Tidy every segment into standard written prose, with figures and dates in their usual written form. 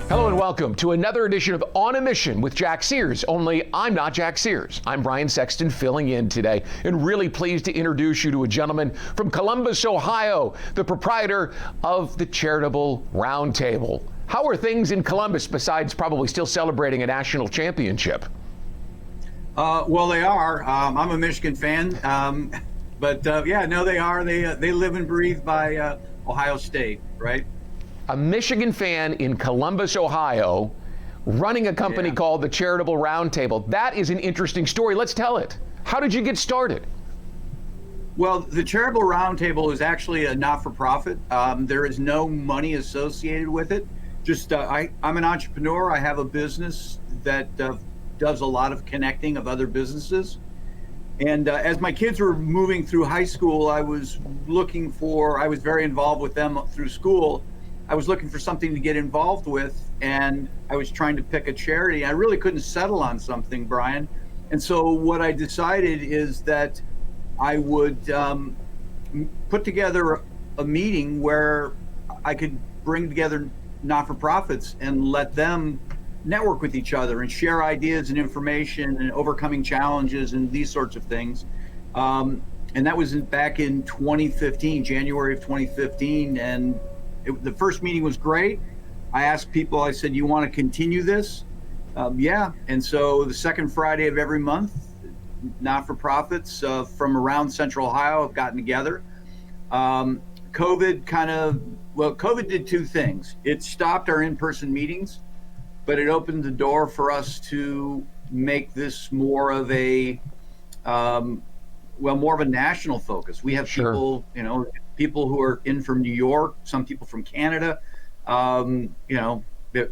Hello and welcome to another edition of On a Mission with Jack Sears, only I'm not Jack Sears. I'm Brian Sexton filling in today and really pleased to introduce you to a gentleman from Columbus, Ohio, the proprietor of the Charitable Roundtable. How are things in Columbus besides probably still celebrating a national championship? Well, they are. I'm a Michigan fan, but they are. They live and breathe by Ohio State, right? A Michigan fan in Columbus, Ohio, running a company called the Charitable Roundtable. That is an interesting story. Let's tell it. How did you get started? Well, the Charitable Roundtable is actually a not-for-profit. There is no money associated with it. Just I'm an entrepreneur. I have a business that does a lot of connecting of other businesses. And as my kids were moving through high school, I was very involved with them through school. I was looking for something to get involved with, and I was trying to pick a charity. I really couldn't settle on something, Brian. And so what I decided is that I would put together a meeting where I could bring together not-for-profits and let them network with each other and share ideas and information and overcoming challenges and these sorts of things. And that was back in 2015, January of 2015. And the first meeting was great. I asked people, I said, you want to continue this? Yeah. And so the second Friday of every month, not-for-profits from around Central Ohio have gotten together. COVID did two things. It stopped our in-person meetings, but it opened the door for us to make this more of a national focus. We have people who are in from New York, some people from Canada, it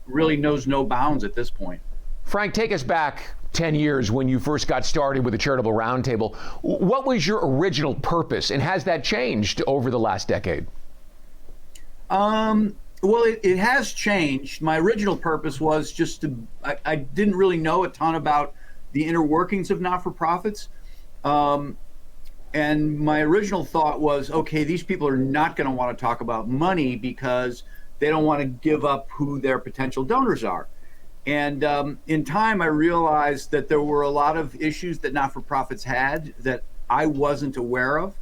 really knows no bounds at this point. Frank, take us back 10 years when you first got started with the Charitable Roundtable. What was your original purpose, and has that changed over the last decade? Well, it has changed. My original purpose was I didn't really know a ton about the inner workings of not-for-profits. And my original thought was, okay, these people are not going to want to talk about money because they don't want to give up who their potential donors are. And in time, I realized that there were a lot of issues that not-for-profits had that I wasn't aware of.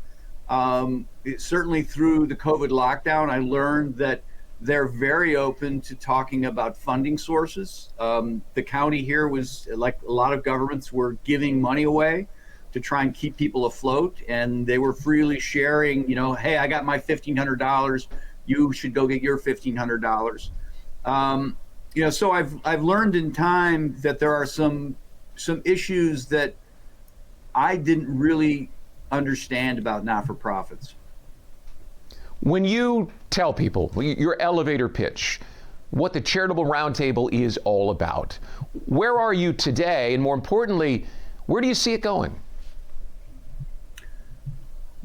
Certainly through the COVID lockdown, I learned that they're very open to talking about funding sources. The county here was, like a lot of governments, were giving money away to try and keep people afloat, and they were freely sharing, hey, I got my $1,500, you should go get your $1,500. So I've learned in time that there are some issues that I didn't really understand about not-for-profits. When you tell people, your elevator pitch, what the Charitable Roundtable is all about, where are you today, and more importantly, where do you see it going?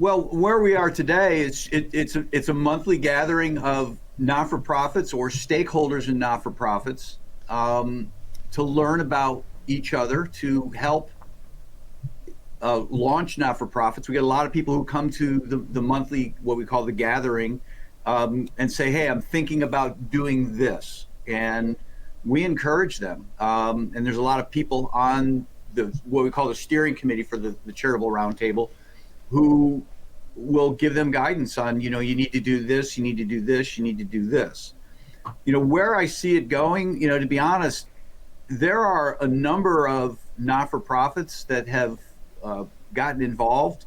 Well, where we are today is it's a monthly gathering of not-for-profits or stakeholders in not-for-profits to learn about each other, to help launch not-for-profits. We get a lot of people who come to the monthly, what we call the gathering, and say, hey, I'm thinking about doing this. And we encourage them. And there's a lot of people on what we call the steering committee for the Charitable Roundtable who will give them guidance on, you need to do this, you need to do this, you need to do this. Where I see it going, to be honest, there are a number of not-for-profits that have gotten involved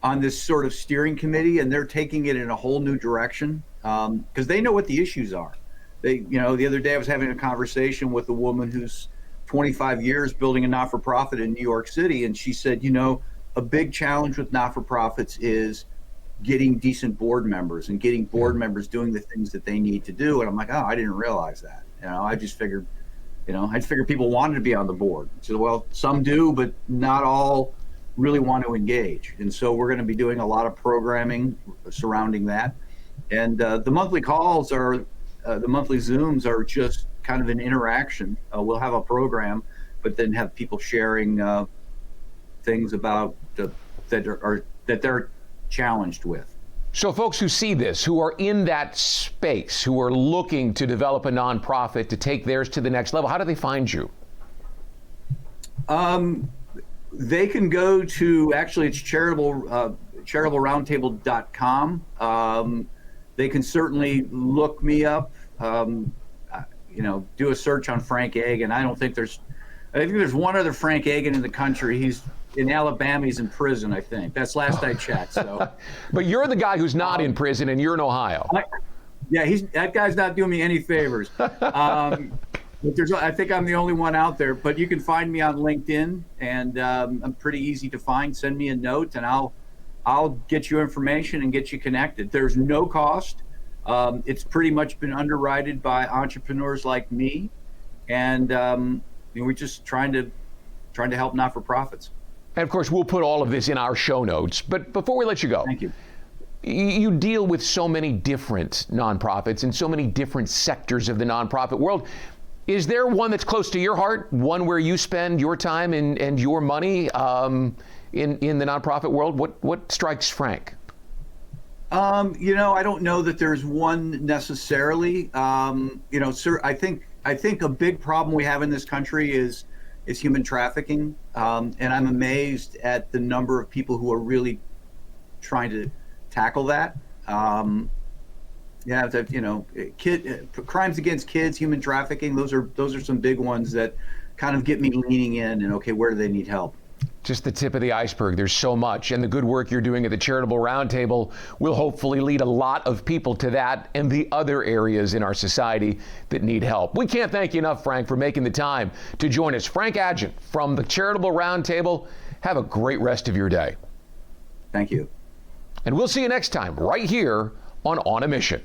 on this sort of steering committee, and they're taking it in a whole new direction because they know what the issues are. The other day I was having a conversation with a woman who's 25 years building a not-for-profit in New York City, and she said, a big challenge with not-for-profits is getting decent board members and getting board members doing the things that they need to do. And I'm like, oh, I didn't realize that. I just figured, people wanted to be on the board. So, well, some do, but not all really want to engage. And so we're going to be doing a lot of programming surrounding that. And the monthly calls the monthly Zooms are just kind of an interaction. We'll have a program, but then have people sharing things about that they're challenged with. So folks who see this, who are in that space, who are looking to develop a nonprofit to take theirs to the next level, how do they find you? They can go to, actually it's charitableroundtable.com. They can certainly look me up, do a search on Frank Agin. I think there's one other Frank Agin in the country. He's in Alabama. He's in prison, I think. That's last I checked. So, but you're the guy who's not in prison, and you're in Ohio. That guy's not doing me any favors. But I think I'm the only one out there. But you can find me on LinkedIn, and I'm pretty easy to find. Send me a note, and I'll get you information and get you connected. There's no cost. It's pretty much been underwritten by entrepreneurs like me, and we're just trying to help not-for-profits. And of course, we'll put all of this in our show notes. But before we let you go, thank you. You deal with so many different nonprofits and so many different sectors of the nonprofit world. Is there one that's close to your heart? One where you spend your time and your money in the nonprofit world? What strikes Frank? I don't know that there's one necessarily. Sir, I think a big problem we have in this country is human trafficking, and I'm amazed at the number of people who are really trying to tackle that. Crimes against kids, human trafficking. Those are some big ones that kind of get me leaning in. And okay, where do they need help? Just the tip of the iceberg. There's so much, and the good work you're doing at the Charitable Roundtable will hopefully lead a lot of people to that and the other areas in our society that need help. We can't thank you enough, Frank, for making the time to join us. Frank Agin from the Charitable Roundtable. Have a great rest of your day. Thank you. And we'll see you next time right here on a Mission.